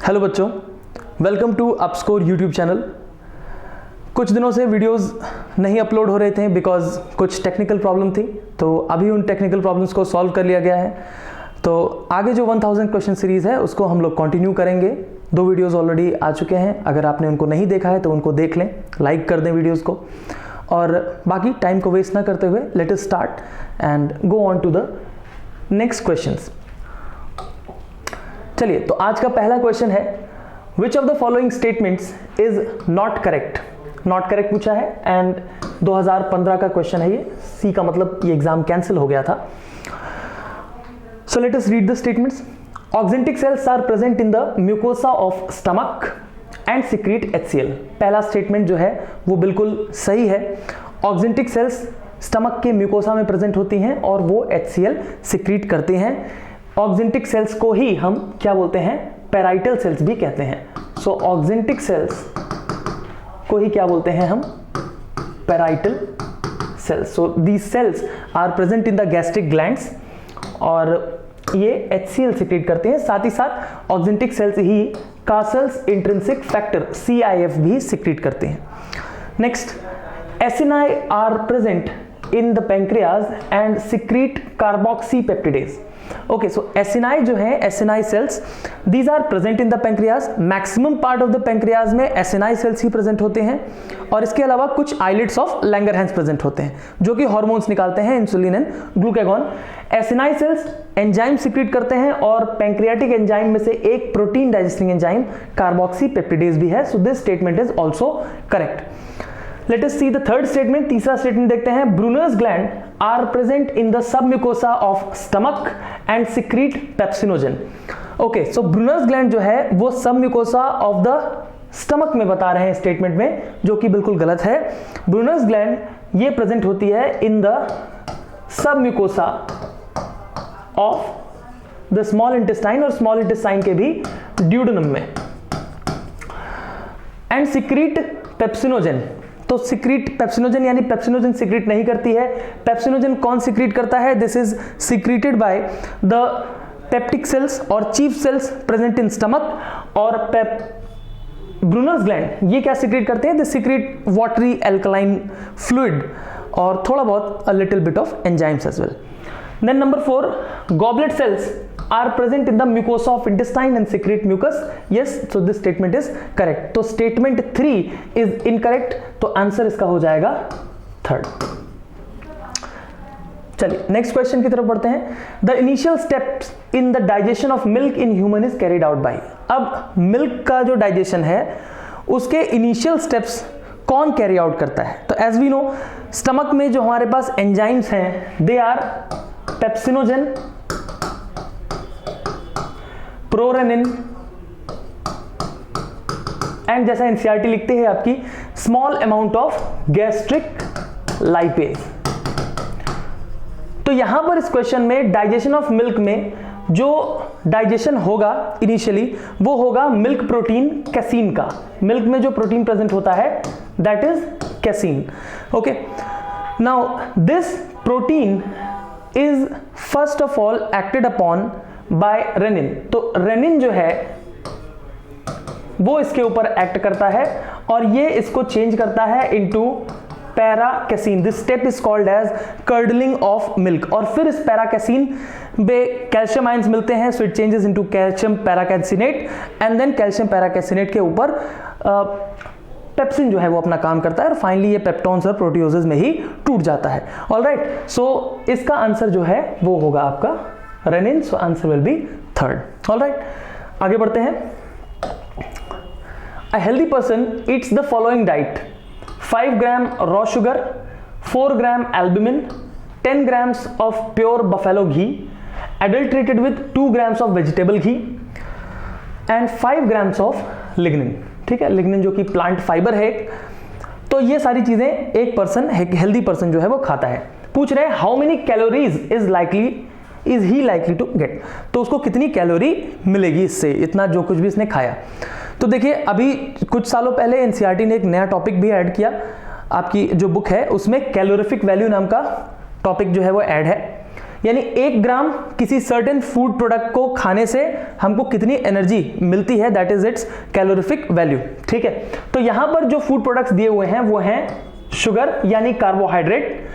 Hello बच्चों, welcome to अपस्कोर YouTube channel. कुछ दिनों से वीडियोस नहीं अपलोड हो रहे थे बिकॉज कुछ टेक्निकल प्रॉब्लम थी, तो अभी उन टेक्निकल प्रॉब्लम्स को सॉल्व कर लिया गया है। तो आगे जो 1000 क्वेश्चन सीरीज़ है उसको हम लोग कंटिन्यू करेंगे। 2 वीडियोस ऑलरेडी आ चुके हैं, अगर आपने उनको नहीं देखा है तो उनको देख लें, लाइक कर दें वीडियोज़ को, और बाकी टाइम को वेस्ट ना करते हुए let us start and go on to the next questions. चलिए, तो आज का पहला क्वेश्चन है, which of the following statements is not correct. Not correct पूछा है एंड 2015 का क्वेश्चन है ये। सी का मतलब ये एग्जाम कैंसिल हो गया था। So let us read the statements. Oxyntic cells are present in the mucosa of stomach and secrete HCl। पहला स्टेटमेंट जो है वो बिल्कुल सही है। ऑक्जेंटिक सेल्स स्टमक के म्यूकोसा में प्रेजेंट होती हैं और वो HCl सिक्रीट करते हैं। ऑक्जेंटिक सेल्स को ही हम क्या बोलते हैं? पैराइटल सेल्स भी कहते हैं। सो ऑक्जेंटिक सेल्स को ही क्या बोलते हैं हम? Parietal cells. So these cells are present in the gastric glands और ये HCl सिक्रीट करते हैं। साथ ही साथ ऑक्जेंटिक सेल्स ही कासल्स इंट्रिंसिक फैक्टर CIF भी सिक्रीट करते हैं। Next, acini are present in the pancreas and secrete carboxypeptidase. Okay, so acini जो है, acini cells, these are present in the pancreas. Maximum part of the pancreas में acini cells ही present होते हैं और इसके अलावा कुछ आइलेट्स ऑफ लैंगरहैंस प्रेजेंट होते हैं जो कि हार्मोन्स निकालते हैं, insulin and glucagon. Acini cells enzyme secrete करते हैं और पैंक्रियाटिक एंजाइम में से एक प्रोटीन डाइजेस्टिंग एंजाइम कार्बोक्सीपेप्टिडेज भी है। So this statement is also correct. Let us see the third statement। तीसरा स्टेटमेंट देखते हैं। Brunner's gland are present in the submucosa of stomach and secrete pepsinogen। Okay, so Brunner's gland जो है वो submucosa of the stomach में बता रहे हैं स्टेटमेंट में, जो कि बिल्कुल गलत है। Brunner's gland ये प्रेजेंट होती है in the submucosa of the small intestine और small intestine के भी duodenum में, and secrete pepsinogen। तो सिक्रीट पेप्सिनोजन यानी पेप्सिनोजन सिक्रीट नहीं करती है। पेप्सिनोजन कौन सिक्रीट करता है? This is secreted by the peptic cells और chief cells present in stomach. और ब्रूनर्स ग्लैंड ये क्या सिक्रीट करते हैं? They secrete watery alkaline fluid और थोड़ा बहुत a little bit of enzymes as well. Then number 4, goblet cells are present in the mucosa of intestine and secrete mucus। yes, so this statement is correct। तो statement 3 is incorrect, तो answer इसका हो जाएगा 3rd। चलिए next question की तरफ बढ़ते हैं। The initial steps in the digestion of milk in human is carried out by. अब मिल्क का जो डाइजेशन है उसके इनिशियल स्टेप्स कौन कैरी आउट करता है? तो एज वी नो, स्टमक में जो हमारे पास एंजाइम्स हैं they are pepsinogen, prorennin and जैसा एनसीईआरटी लिखते हैं आपकी small amount of gastric lipase. तो यहां पर इस क्वेश्चन में डाइजेशन ऑफ मिल्क में जो डाइजेशन होगा इनिशियली वो होगा मिल्क प्रोटीन कैसीन का। मिल्क में जो प्रोटीन प्रेजेंट होता है that is casein. Okay, now this protein is first of all acted upon by rennin. तो रेनिन जो है वो इसके ऊपर एक्ट करता है और ये इसको चेंज करता है into paracasein. This step is called as curdling of milk. और फिर इस पैराकेसिन में कैल्शियम आयंस मिलते हैं, so it changes into calcium paracaseinate and then calcium paracaseinate के ऊपर पेप्सिन जो है वो अपना काम करता है और फाइनली ये पेप्टोन्स और प्रोटियोजेस में ही टूट जाता है। ऑलराइट, सो इसका आंसर जो है वो होगा आपका rennin. So answer will be 3rd। Alright, आगे बढ़ते हैं। A healthy person eats the following diet: 5 gram raw sugar, 4 gram albumin, 10 grams of pure buffalo ghee adulterated with 2 grams of vegetable ghee and 5 grams of lignin. ठीक है, lignin जो कि plant fibre है। तो ये सारी चीजें एक पर्सन, एक हेल्दी पर्सन जो है वो खाता है। पूछ रहे हैं how many calories is he likely to get. तो उसको कितनी कैलोरी मिलेगी इससे, इतना जो कुछ भी इसने खाया। तो देखिए, अभी कुछ सालों पहले एनसीईआरटी ने एक नया टॉपिक भी ऐड किया। आपकी जो बुक है उसमें कैलोरीफिक वैल्यू नाम का टॉपिक जो है वो ऐड है। यानी 1 ग्राम किसी सर्टेन फूड प्रोडक्ट को खाने से हमको कितनी एनर्जी मिलती है, that is it's calorific value. ठीक है, तो यहां पर जो फूड प्रोडक्ट्स दिए हुए हैं वो हैं शुगर यानी कार्बोहाइड्रेट,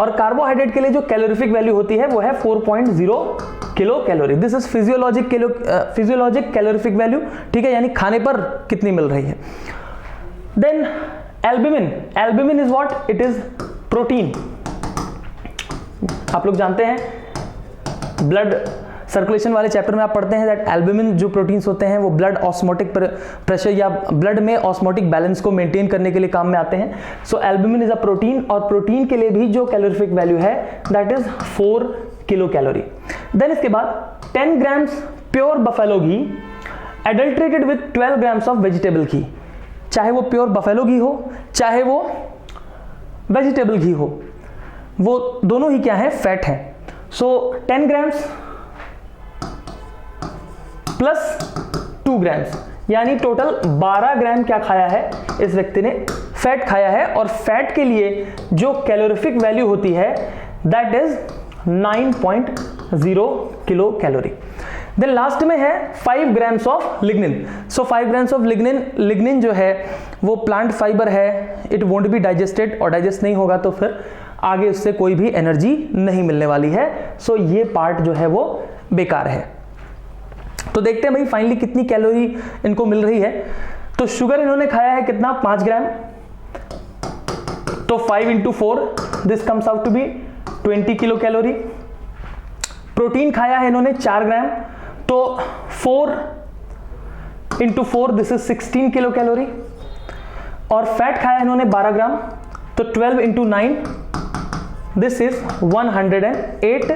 और कार्बोहाइड्रेट के लिए जो कैलोरीफिक वैल्यू होती है वो है 4.0 kilo calorie. This is physiologic calorific value. ठीक है, यानी खाने पर कितनी मिल रही है। Then albumin is what? It is protein. आप लोग जानते हैं ब्लड सर्कुलेशन वाले चैप्टर में आप पढ़ते हैं दैट एल्ब्यूमिन जो प्रोटीन्स होते हैं वो ब्लड ऑस्मोटिक प्रेशर या ब्लड में ऑस्मोटिक बैलेंस को मेंटेन करने के लिए काम में आते हैं। So albumin is a protein, और प्रोटीन के लिए भी जो कैलोरीफिक वैल्यू है that is 4 kilo calorie. Then इसके बाद 10 grams pure buffalo ghee adulterated with 12 grams of vegetable ghee. चाहे वो प्योर बफेलो घी हो चाहे वो वेजिटेबल घी हो, वो दोनों ही क्या है? फैट है। सो 10 ग्राम्स प्लस 2 ग्राम्स यानी टोटल 12 ग्राम क्या खाया है इस व्यक्ति ने? फैट खाया है। और फैट के लिए जो कैलोरीफिक वैल्यू होती है that is 9.0 kilo calorie. Then last में है 5 grams of lignin. So 5 grams of lignin जो है वो प्लांट फाइबर है, इट वोंट बी डाइजेस्टेड, और डाइजेस्ट नहीं होगा तो फिर आगे उससे कोई भी एनर्जी नहीं मिलने वाली है। सो ये पार्ट जो है वो बेकार है। तो देखते हैं भाई फाइनली कितनी कैलोरी इनको मिल रही है। तो शुगर इन्होंने खाया है कितना? 5 ग्राम, तो 5 into 4 this comes out to be 20 kilo calorie. Protein खाया है इन्होंने 4 ग्राम, तो 4 into 4 this is 16 kilo calorie. और फैट खाया है इन्होंने 12 ग्राम, तो 12 into 9 this is 108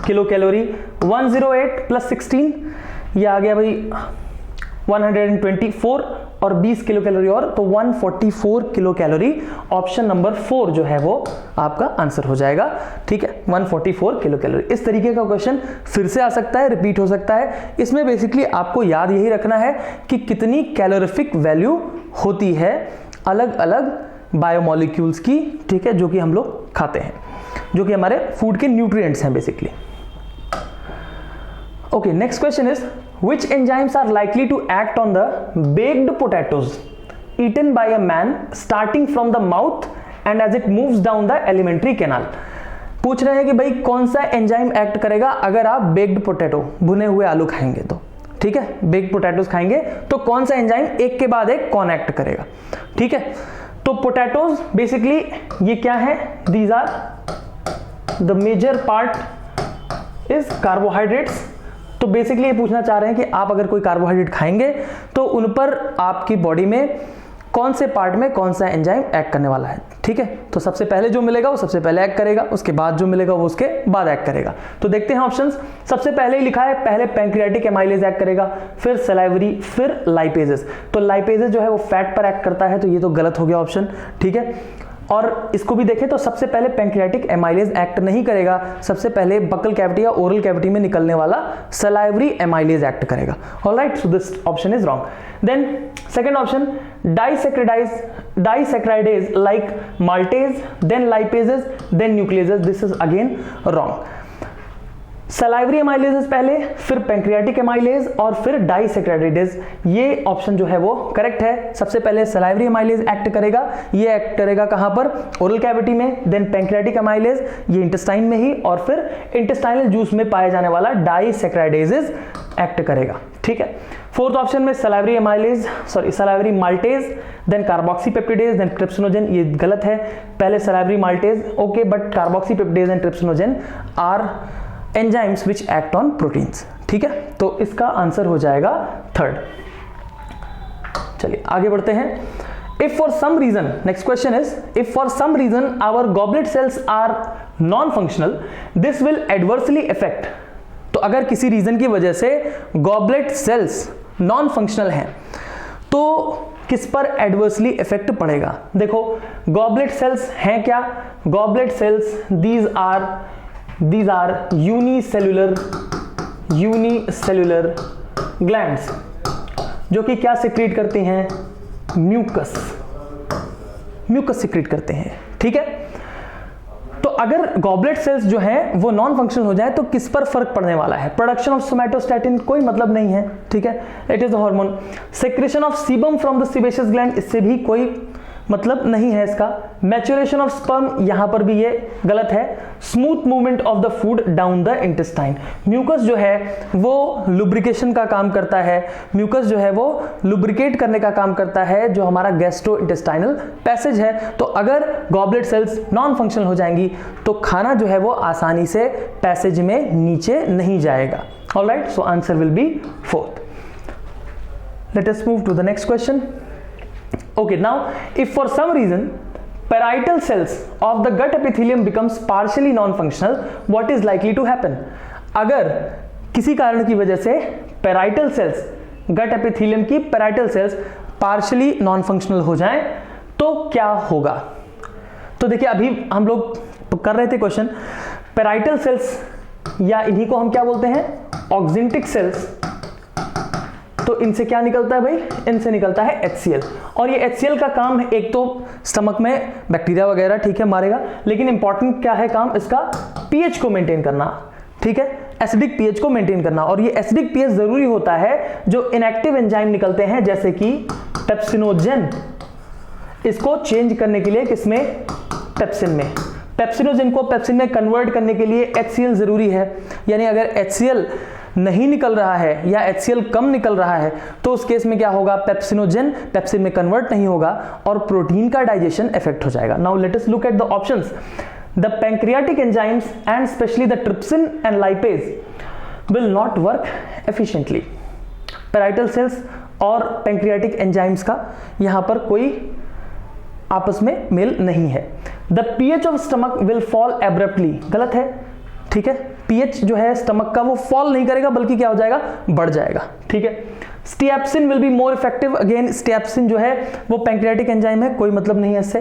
kilo calorie. 108 plus 16 ये आ गया भाई 124, और 20 किलो कैलोरी और, तो 144 किलो कैलोरी। ऑप्शन नंबर 4 जो है वो आपका आंसर हो जाएगा। ठीक है, 144 किलो कैलोरी। इस तरीके का क्वेश्चन फिर से आ सकता है, रिपीट हो सकता है। इसमें बेसिकली आपको याद यही रखना है कि कितनी कैलोरीफिक वैल्यू होती है अलग अलग बायोमोलिक्यूल्स की। ठीक है, जो कि हम लोग खाते हैं, जो कि हमारे फूड के न्यूट्रिएंट्स हैं basically. Okay, next question is which enzymes are likely to act on the baked potatoes eaten by a man starting from the mouth and as it moves down the alimentary canal? पूछ रहे हैं कि भाई कौन सा enzyme act करेगा अगर आप बेक्ड पोटैटो भुने हुए आलू खाएंगे तो। ठीक है, बेक्ड पोटैटोज खाएंगे तो कौन सा एंजाइम एक के बाद एक कौन एक्ट करेगा? ठीक है, तो पोटैटोज बेसिकली ये क्या है? These are the major part is carbohydrates. तो बेसिकली ये पूछना चाह रहे हैं कि आप अगर कोई कार्बोहाइड्रेट खाएंगे तो उन पर आपकी बॉडी में कौन से पार्ट में कौन सा एंजाइम एक्ट करने वाला है। ठीक है, तो सबसे पहले जो मिलेगा वो सबसे पहले एक्ट करेगा, उसके बाद जो मिलेगा वो उसके बाद एक्ट करेगा। तो देखते हैं ऑप्शंस। सबसे पहले ही लिखा है पहले पैंक्रियाटिक एमाइलेज एक्ट करेगा, फिर सलाइवरी, फिर लाइपेजेस। तो लाइपेजेस जो है वो फैट पर एक्ट करता है, तो ये तो गलत हो गया ऑप्शन। ठीक है, और इसको भी देखें तो सबसे पहले पैंक्रियाटिक एमाइलेज एक्ट नहीं करेगा, सबसे पहले बकल कैविटी या ओरल कैविटी में निकलने वाला सलाइवरी एमाइलेज एक्ट करेगा। Alright, so this option is wrong. Then second option disaccharidase like maltase, then lipases, then nucleases, this is again wrong. Salivary amylase पहले, फिर पैंक्रियाटिक एमाइलेज और फिर डाइसैकराइडेज, ये ऑप्शन जो है वो करेक्ट है। सबसे पहले सलाइवरी एमाइलेज एक्ट करेगा, ये एक्ट करेगा कहां पर? ओरल कैविटी में। देन पैंक्रियाटिक एमाइलेज ये इंटेस्टाइन में ही, और फिर इंटेस्टाइनल जूस में पाया जाने वाला डाइसैकराइडेज एक्ट करेगा। ठीक है, फोर्थ ऑप्शन में salivary maltase, then carboxypeptidase, then trypsinogen, ये गलत है। पहले salivary maltase okay, but carboxypeptidase and trypsinogen are enzymes which act on proteins. ठीक है, तो इसका आंसर हो जाएगा थर्ड। चलिए आगे बढ़ते हैं। If for some reason, next question is if for some reason our goblet cells are non functional this will adversely effect. तो अगर किसी रीजन की वजह से गॉबलेट सेल्स नॉन फंक्शनल हैं तो किस पर एडवर्सली इफेक्ट पड़ेगा? देखो गॉबलेट सेल्स हैं क्या? Goblet cells these are unicellular glands जो कि क्या सिक्रीट करती हैं? म्यूकस सिक्रीट करते हैं। ठीक है, तो अगर गॉबलेट सेल्स जो हैं वो नॉन फंक्शनल हो जाए तो किस पर फर्क पड़ने वाला है? प्रोडक्शन ऑफ सोमैटोस्टैटिन कोई मतलब नहीं है, ठीक है, it is the hormone. Secretion of sebum from the sebaceous gland, इससे भी कोई मतलब नहीं है इसका। मैच्योरेशन ऑफ स्पर्म, यहां पर भी ये गलत है। Smooth movement of the food down the intestine, mucus जो है वो लुब्रिकेशन का काम करता है, म्यूकस जो है वो लुब्रिकेट करने का काम करता है जो हमारा गैस्ट्रो इंटेस्टाइनल पैसेज है। तो अगर गॉबलेट सेल्स नॉन फंक्शनल हो जाएंगी तो खाना जो है वो आसानी से पैसेज में नीचे नहीं जाएगा। Alright, so answer will be 4th। Let us move to the next question. Okay, now if for some reason parietal cells of the gut epithelium becomes partially non-functional, what is likely to happen? अगर किसी कारण की वजह से parietal cells, gut epithelium की parietal cells partially non-functional हो जाएं तो क्या होगा? तो देखिए अभी हम लोग कर रहे थे क्वेश्चन, parietal cells या इन्हीं को हम क्या बोलते हैं? ऑक्सिंटिक सेल्स। तो इनसे क्या निकलता है भाई? इनसे निकलता है HCl, और ये HCl का काम एक तो स्टमक में बैक्टीरिया वगैरह ठीक है मारेगा, लेकिन इंपॉर्टेंट क्या है काम इसका? पीएच को मेंटेन करना, ठीक है, एसिडिक पीएच को मेंटेन करना। और ये एसिडिक पीएच जरूरी होता है जो इनएक्टिव एंजाइम निकलते हैं जैसे कि पेप्सिनोजेन, इसको चेंज करने के लिए किसमें? पेप्सिन में। पेप्सिनोजेन को पेप्सिन में कन्वर्ट करने के लिए HCl जरूरी है, यानी अगर HCl नहीं निकल रहा है या HCl कम निकल रहा है तो उस केस में क्या होगा? पेप्सिनोजेन पेप्सिन में कन्वर्ट नहीं होगा और प्रोटीन का डाइजेशन इफेक्ट हो जाएगा। Now let us look at the options. The pancreatic enzymes and specially the trypsin and lipase will not work efficiently. Parietal cells और पैंक्रियाटिक एंजाइम्स का यहां पर कोई आपस में मेल नहीं है। The pH of stomach will fall abruptly, गलत है, ठीक है, पीएच जो है स्टमक का वो फॉल नहीं करेगा बल्कि क्या हो जाएगा? बढ़ जाएगा, ठीक है। Steapsin will be more effective, again steapsin जो है वो पैंक्रियाटिक एंजाइम है, कोई मतलब नहीं है इससे।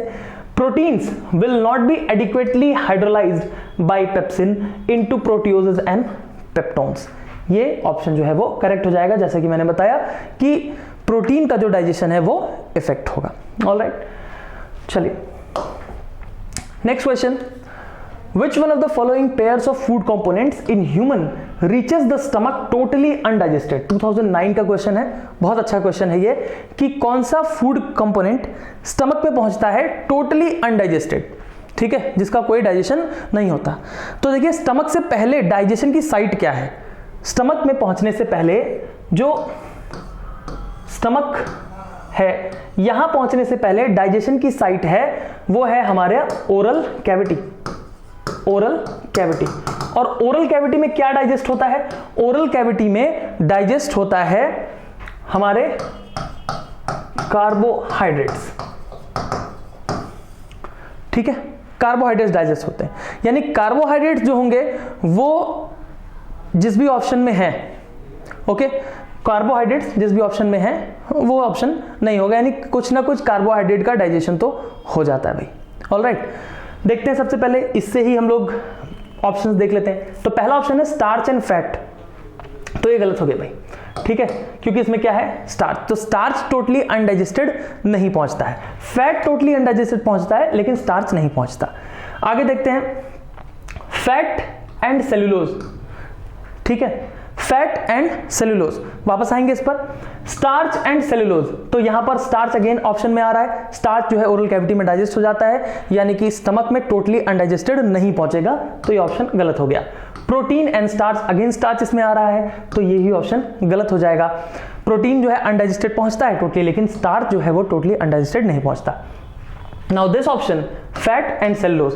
Proteins will not be adequately hydrolysed by pepsin into proteoses and peptones, ये ऑप्शन जो है वो करेक्ट हो जाएगा, जैसा कि मैंने बताया कि प्रोटीन का जो डाइजेशन है वो इफेक्ट होगा। ऑलराइट, चलिए next question. Which one of the following pairs of food components in human reaches the stomach totally undigested? 2009 का क्वेश्चन है, बहुत अच्छा क्वेश्चन है ये, कि कौन सा फूड कंपोनेंट स्टमक पे पहुंचता है टोटली अनडाइजेस्टेड, ठीक है, जिसका कोई डाइजेशन नहीं होता। तो देखिए स्टमक से पहले डाइजेशन की साइट क्या है? स्टमक में पहुंचने से पहले जो स्टमक है, यहां पहुंचने से पहले डाइजेशन की साइट है वो है हमारे ओरल कैविटी। ओरल कैविटी, और ओरल कैविटी में क्या डाइजेस्ट होता है? ओरल कैविटी में डाइजेस्ट होता है हमारे कार्बोहाइड्रेट्स, ठीक है, कार्बोहाइड्रेट्स डाइजेस्ट होते हैं, यानी कार्बोहाइड्रेट्स जो होंगे वो जिस भी ऑप्शन में है, ओके, कार्बोहाइड्रेट्स जिस भी ऑप्शन में है वो ऑप्शन नहीं होगा, यानी कुछ ना कुछ कार्बोहाइड्रेट का डाइजेशन तो हो जाता है भाई। ऑलराइट, देखते हैं सबसे पहले इससे ही हम लोग ऑप्शंस देख लेते हैं। तो पहला ऑप्शन है स्टार्च एंड फैट, तो ये गलत हो गया भाई, ठीक है, क्योंकि इसमें क्या है? स्टार्च। तो स्टार्च टोटली अनडाइजेस्टेड नहीं पहुंचता है, फैट टोटली अनडाइजेस्टेड पहुंचता है लेकिन स्टार्च नहीं पहुंचता। आगे देखते हैं फैट एंड सेल्यूलोज, ठीक है, फैट एंड सेल्यूलोज, वापस आएंगे इस पर। स्टार्च एंड सेल्यूलोज, तो यहां पर स्टार्च अगेन ऑप्शन में आ रहा है, स्टार्च जो है ओरल कैविटी में डाइजेस्ट हो जाता है, यानी कि स्टमक में टोटली अनडाइजेस्टेड नहीं पहुंचेगा, तो ये ऑप्शन गलत हो गया। Protein and starch, again starch इसमें आ रहा है, तो यही ऑप्शन गलत हो जाएगा। प्रोटीन जो है अनडाइजेस्टेड पहुंचता है टोटली, लेकिन स्टार्च जो है वो टोटली अनडाइजेस्टेड नहीं पहुंचता। Now this option fat and cellulose,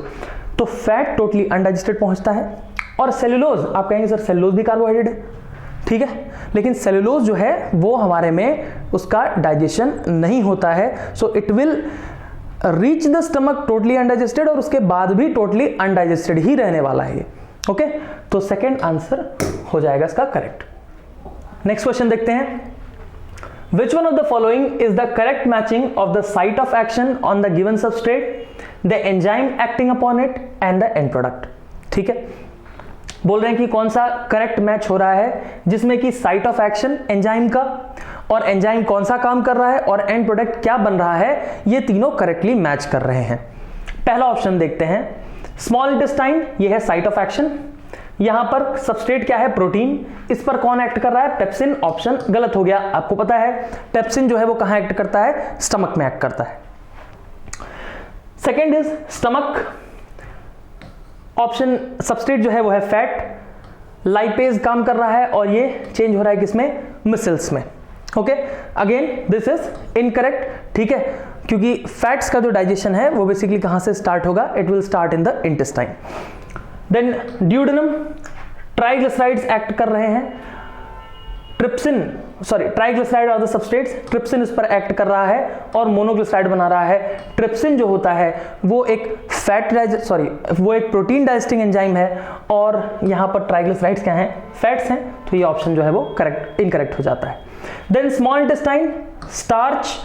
तो फैट टोटली अनडाइजेस्टेड पहुंचता है, और सेल्यूलोज आप कहेंगे सर सेल्यूलोज भी कार्बोहाइड्रेट है, ठीक है, लेकिन सेल्यूलोज जो है वो हमारे में उसका डाइजेशन नहीं होता है, so it will reach the stomach totally undigested और उसके बाद भी टोटली अनडाइजेस्टेड ही रहने वाला है ये, ओके, तो सेकंड आंसर हो जाएगा इसका करेक्ट। नेक्स्ट क्वेश्चन देखते हैं। Which one of the following is the correct matching of the site of action on the given substrate, the enzyme acting upon it and the end product? ठीक है, बोल रहे हैं कि कौन सा करेक्ट मैच हो रहा है जिसमें कि साइट ऑफ एक्शन एंजाइम का और एंजाइम कौन सा काम कर रहा है और एंड प्रोडक्ट क्या बन रहा है, ये तीनों करेक्टली मैच कर रहे हैं। पहला ऑप्शन देखते हैं, स्मॉल इंटेस्टाइन ये है साइट ऑफ एक्शन, यहां पर सबस्ट्रेट क्या है, प्रोटीन, इस पर कौन एक्ट कर रहा है, पेप्सिन। ऑप्शन गलत हो गया, आपको पता है पेप्सिन जो है वो कहां एक्ट करता है, स्टमक में एक्ट करता है। Second is stomach, option substrate जो है वो है फैट, लाइपेज काम कर रहा है और ये चेंज हो रहा है किसमें, मिसल्स में। Okay, again this is incorrect, ठीक है, क्योंकि फैट्स का जो डाइजेशन है वो बेसिकली कहां से स्टार्ट होगा, it will start in the intestine. Then duodenum, triglycerides act कर रहे हैं, trypsin, sorry triglyceride are the substrates, trypsin इस पर एक्ट कर रहा है और मोनोग्लिसराइड बना रहा है। ट्रिप्सिन जो होता है वो एक वो एक प्रोटीन डाइजेस्टिंग एंजाइम है और यहां पर ट्राइग्लिसराइड्स क्या हैं, फैट्स हैं, तो ये ऑप्शन जो है वो करेक्ट इनकरेक्ट हो जाता है। Then small intestine, starch,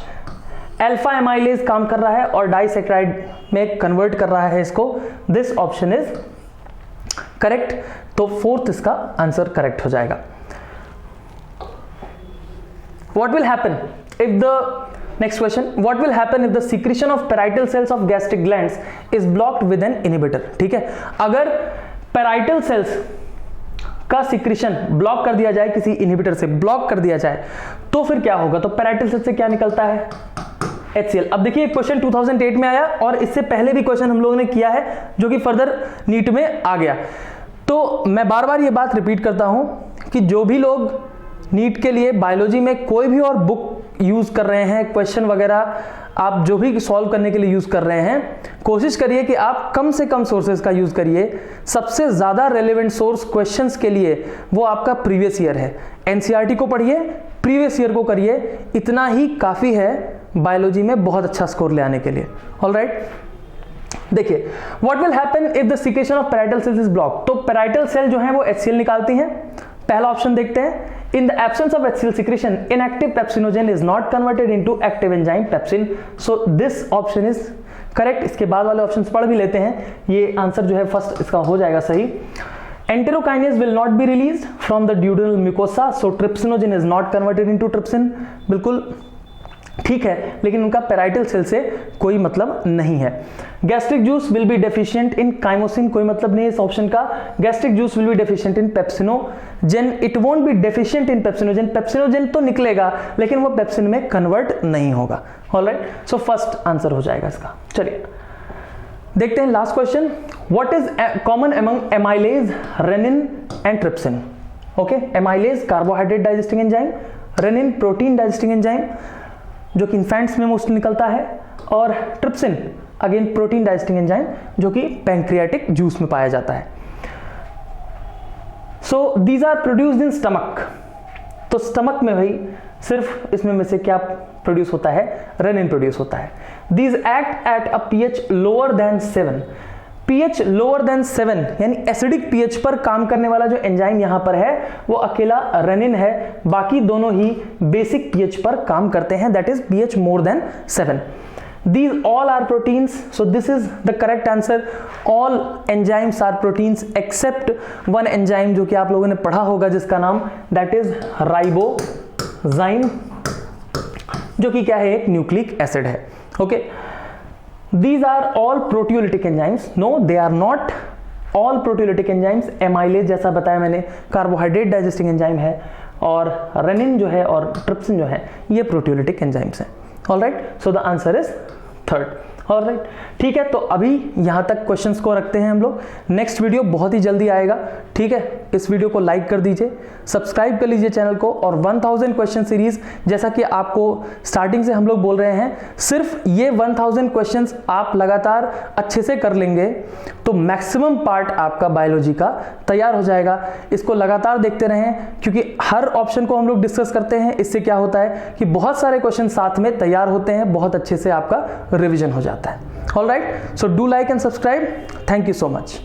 alpha amylase काम कर रहा है और डाइसैकेराइड में कन्वर्ट कर रहा है इसको, दिस ऑप्शन इज करेक्ट, तो फोर्थ इसका आंसर करेक्ट हो जाएगा। What will happen if the next question, what will happen if the secretion of parietal cells of gastric glands is blocked with an inhibitor? ठीक है, अगर parietal cells का secretion block कर दिया जाए, किसी इनहिबिटर से ब्लॉक कर दिया जाए, तो फिर क्या होगा, तो पैराइटल सेल से क्या निकलता है, HCl। अब देखिए क्वेश्चन 2008 में आया और इससे पहले भी क्वेश्चन हम लोगों ने किया है जो कि फर्दर नीट में आ गया। तो मैं बार बार ये बात रिपीट करता हूं कि जो भी लोग नीट के लिए बायोलॉजी में कोई भी और बुक यूज कर रहे हैं, क्वेश्चन वगैरह आप जो भी सॉल्व करने के लिए यूज कर रहे हैं, कोशिश करिए कि आप कम से कम सोर्सेज का यूज करिए। सबसे ज्यादा रेलेवेंट सोर्स क्वेश्चंस के लिए वो आपका प्रीवियस ईयर है। एनसीईआरटी को पढ़िए, प्रीवियस ईयर को करिए, इतना ही काफी है बायोलॉजी में बहुत अच्छा स्कोर ले आने के लिए। ऑलराइट, देखिए what will happen if the secretion of parietal cells is blocked. तो पैराइटल सेल जो है वो HCl निकालती हैं। पहला ऑप्शन देखते हैं, in the absence of HCl secretion inactive pepsinogen is not converted into active enzyme pepsin, so this option is correct। इसके बाद वाले ऑप्शंस पढ़ भी लेते हैं, ये आंसर जो है फर्स्ट इसका हो जाएगा सही। enterokinase will not be released from the duodenal mucosa, so trypsinogen is not converted into trypsin, बिल्कुल ठीक है, लेकिन उनका पैराइटल सेल से कोई मतलब नहीं है। Gastric juice will be deficient in chymosin, कोई मतलब नहीं है इस ऑप्शन का। Gastric juice will be deficient in pepsinogen, it won't B deficient in pepsinogen, pepsinogen तो निकलेगा लेकिन वो पेप्सिन में कन्वर्ट नहीं होगा। ऑलराइट, सो फर्स्ट आंसर हो जाएगा इसका। चलिए देखते हैं last question, what is common among amylase, rennin and trypsin. Okay, amylase carbohydrate digesting enzyme, rennin protein digesting enzyme जो कि इन्फेंट्स में मोस्ट निकलता है, और trypsin again protein digesting enzyme जो कि पैंक्रियाटिक जूस में पाया जाता है। So these are produced in stomach, तो स्टमक में भाई सिर्फ इसमें में से क्या प्रोड्यूस होता है, रेनिन प्रोड्यूस होता है। These act at a pH lower than 7, pH lower than 7 यानी एसिडिक pH पर काम करने वाला जो एंजाइम यहां पर है वो अकेला रेनिन है, बाकी दोनों ही बेसिक pH पर काम करते हैं, that is pH more than 7। These all are proteins, so this is the correct answer. All enzymes are proteins except one enzyme जो कि आप लोगों ने पढ़ा होगा जिसका नाम that is ribozyme, जो कि क्या है, एक न्यूक्लिक एसिड है। Okay, These are all proteolytic enzymes. No, they are not all proteolytic enzymes. Amylase जैसा बताया मैंने कार्बोहाइड्रेट डाइजेस्टिंग एंजाइम है और रेनिन जो है और ट्रिप्सिन जो है ये प्रोटियोलिटिक एंजाइम्स हैं। Alright, so the answer is third. Alright, ठीक है, तो अभी यहां तक क्वेश्चंस को रखते हैं हम लोग। नेक्स्ट वीडियो बहुत ही जल्दी आएगा, ठीक है। इस वीडियो को लाइक कर दीजिए, सब्सक्राइब कर लीजिए चैनल को, और 1000 क्वेश्चन सीरीज जैसा कि आपको स्टार्टिंग से हम लोग बोल रहे हैं, सिर्फ ये 1000 क्वेश्चंस आप लगातार अच्छे से कर लेंगे तो मैक्सिमम पार्ट आपका बायोलॉजी का तैयार हो जाएगा। इसको लगातार देखते रहें क्योंकि हर ऑप्शन को हम लोग डिस्कस करते हैं, इससे क्या होता है कि बहुत सारे क्वेश्चन साथ में तैयार होते हैं, बहुत अच्छे से आपका रिविजन हो जाता है। Alright, so do like and subscribe. Thank you so much.